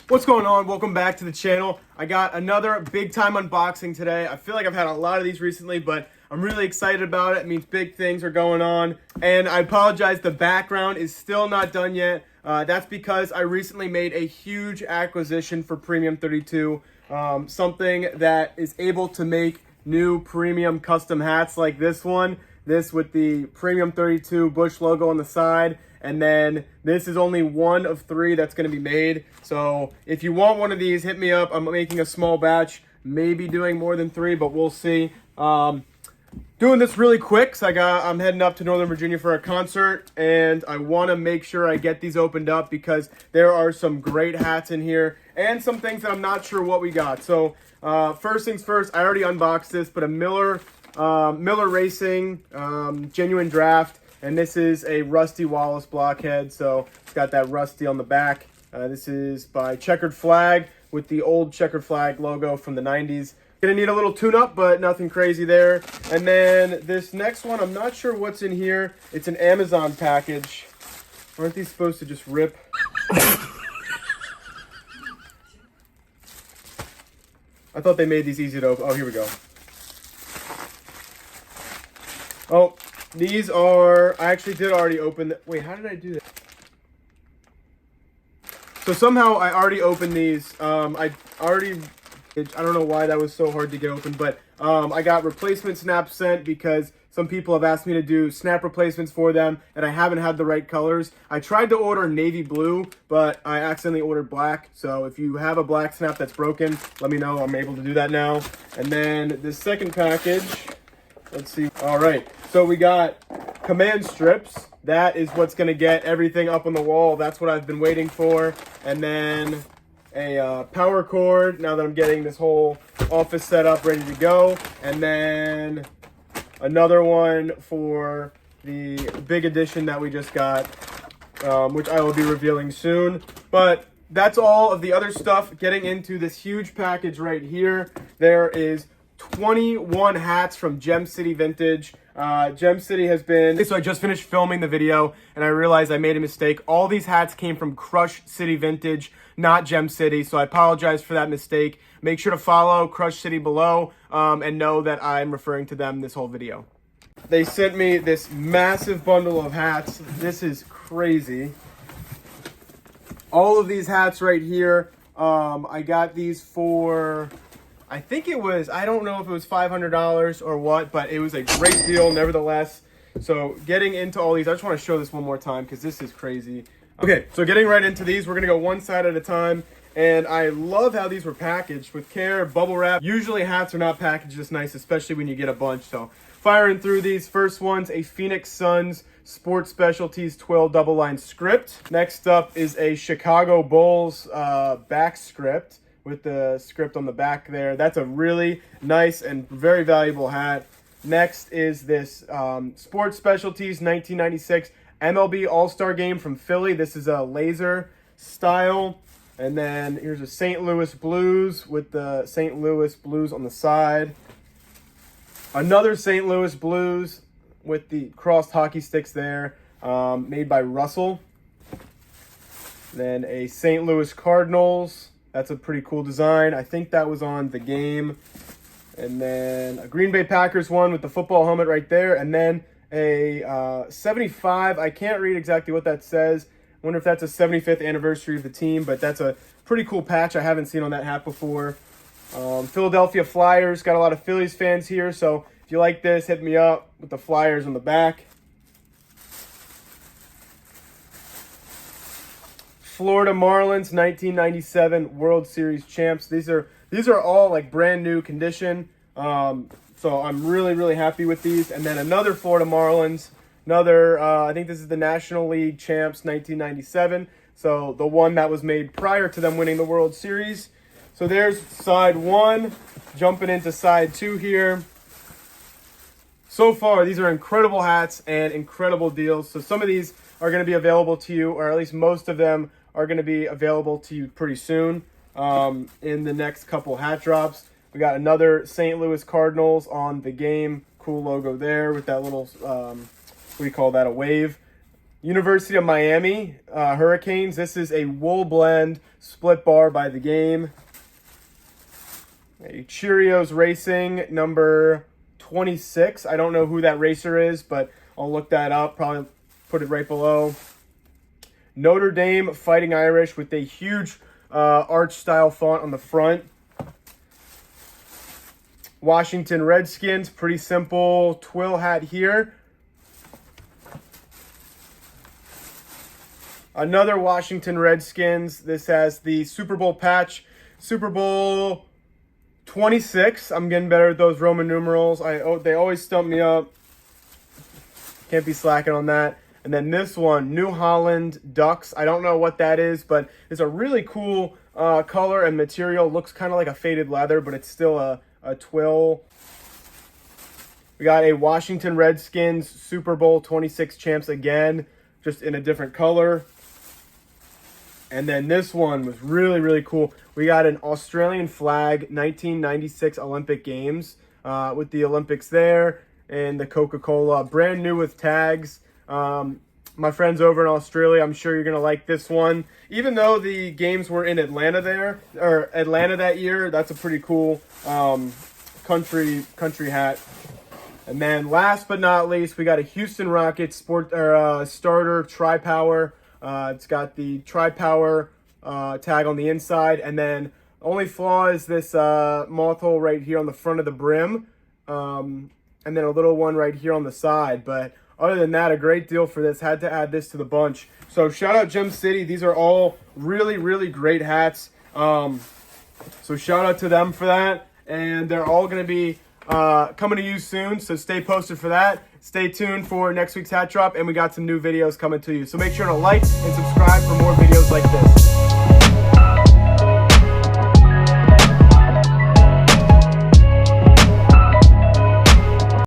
What's going on? Welcome back to the channel. I got another big time unboxing today. I feel like I've had a lot of these recently, but I'm really excited about it. It means big things are going on. And I apologize, the background is still not done yet. That's because I recently made a huge acquisition for Premium 32. Something that is able to make new premium custom hats like this one. This with the Premium 32 Bush logo on the side. And then this is only one of 3 that's going to be made. So if you want one of these, hit me up. I'm making a small batch, maybe doing more than 3, but we'll see. Doing this really quick, so I'm heading up to Northern Virginia for a concert, and I want to make sure I get these opened up because there are some great hats in here and some things that I'm not sure what we got. So first things first, I already unboxed this, but a Miller Racing genuine draft. And this is a Rusty Wallace blockhead, so it's got that Rusty on the back. This is by Checkered Flag with the old Checkered Flag logo from the 90s. Gonna need a little tune-up, but nothing crazy there. And then this next one, I'm not sure what's in here. It's an Amazon package. Aren't these supposed to just rip? I thought they made these easy to open. Oh, here we go. Oh. These are, I actually did already open, wait, how did I do that? So somehow I already opened these. I don't know why that was so hard to get open, but I got replacement snaps sent because some people have asked me to do snap replacements for them, and I haven't had the right colors. I tried to order navy blue, but I accidentally ordered black. So if you have a black snap that's broken, let me know. I'm able to do that now. And then the second package, let's see. All right, so we got command strips. That is what's going to get everything up on the wall. That's what I've been waiting for. And then a power cord, now that I'm getting this whole office set up, ready to go. And then another one for the big edition that we just got, which I will be revealing soon. But that's all of the other stuff. Getting into this huge package right here, there is 21 hats from Gem City Vintage. Gem City has been, so I just finished filming the video and I realized I made a mistake. All these hats came from Crush City Vintage, not Gem City, so I apologize for that mistake. Make sure to follow Crush City below and know that I'm referring to them this whole video. They sent me this massive bundle of hats. This is crazy. All of these hats right here, I got these for, I think it was, I don't know if it was $500 or what, but it was a great deal nevertheless. So getting into all these, I just want to show this one more time because this is crazy. Okay, so getting right into these, we're going to go one side at a time. And I love how these were packaged with care, bubble wrap. Usually hats are not packaged this nice, especially when you get a bunch. So firing through these, first one's a Phoenix Suns Sports Specialties 12 double line script. Next up is a Chicago Bulls back script, with the script on the back there. That's a really nice and very valuable hat. Next is this Sports Specialties 1996 MLB All-Star Game from Philly. This is a laser style. And then here's a St. Louis Blues with the St. Louis Blues on the side. Another St. Louis Blues with the crossed hockey sticks there, made by Russell. Then a St. Louis Cardinals. That's a pretty cool design. I think that was on The Game. And then a Green Bay Packers one with the football helmet right there. And then a 75. I can't read exactly what that says. I wonder if that's a 75th anniversary of the team. But that's a pretty cool patch I haven't seen on that hat before. Philadelphia Flyers. Got a lot of Phillies fans here. So if you like this, hit me up with the Flyers on the back. Florida Marlins 1997 World Series champs. These are all like brand new condition. So I'm really happy with these. And then another Florida Marlins, another I think this is the National League champs 1997. So the one that was made prior to them winning the World Series. So there's side 1. Jumping into side 2 here. So far, these are incredible hats and incredible deals. So some of these are going to be available to you, or at least most of them are going to be available to you pretty soon in the next couple hat drops. We got another St. Louis Cardinals on The Game. Cool logo there with that little, what do you call that, a wave. University of Miami Hurricanes. This is a wool blend split bar by the game. A Cheerios Racing number 26. I don't know who that racer is, but I'll look that up. Probably put it right below. Notre Dame Fighting Irish with a huge arch style font on the front. Washington Redskins, pretty simple twill hat here. Another Washington Redskins. This has the Super Bowl patch. Super Bowl 26. I'm getting better at those Roman numerals. They always stump me up. Can't be slacking on that. And then this one, New Holland Ducks. I don't know what that is, but it's a really cool color and material. Looks kind of like a faded leather, but it's still a twill. We got a Washington Redskins Super Bowl 26 champs again, just in a different color. And then this one was really, really cool. We got an Australian flag 1996 Olympic Games with the Olympics there and the Coca-Cola. Brand new with tags. My friends over in Australia, I'm sure you're going to like this one. Even though the games were in Atlanta that year, that's a pretty cool country hat. And then last but not least, we got a Houston Rockets starter Tri-Power. It's got the Tri-Power tag on the inside, and then the only flaw is this moth hole right here on the front of the brim, and then a little one right here on the side. But other than that, a great deal for this. Had to add this to the bunch. So shout out Gem City. These are all really, really great hats. So shout out to them for that. And they're all going to be coming to you soon. So stay posted for that. Stay tuned for next week's hat drop. And we got some new videos coming to you. So make sure to like and subscribe for more videos like this.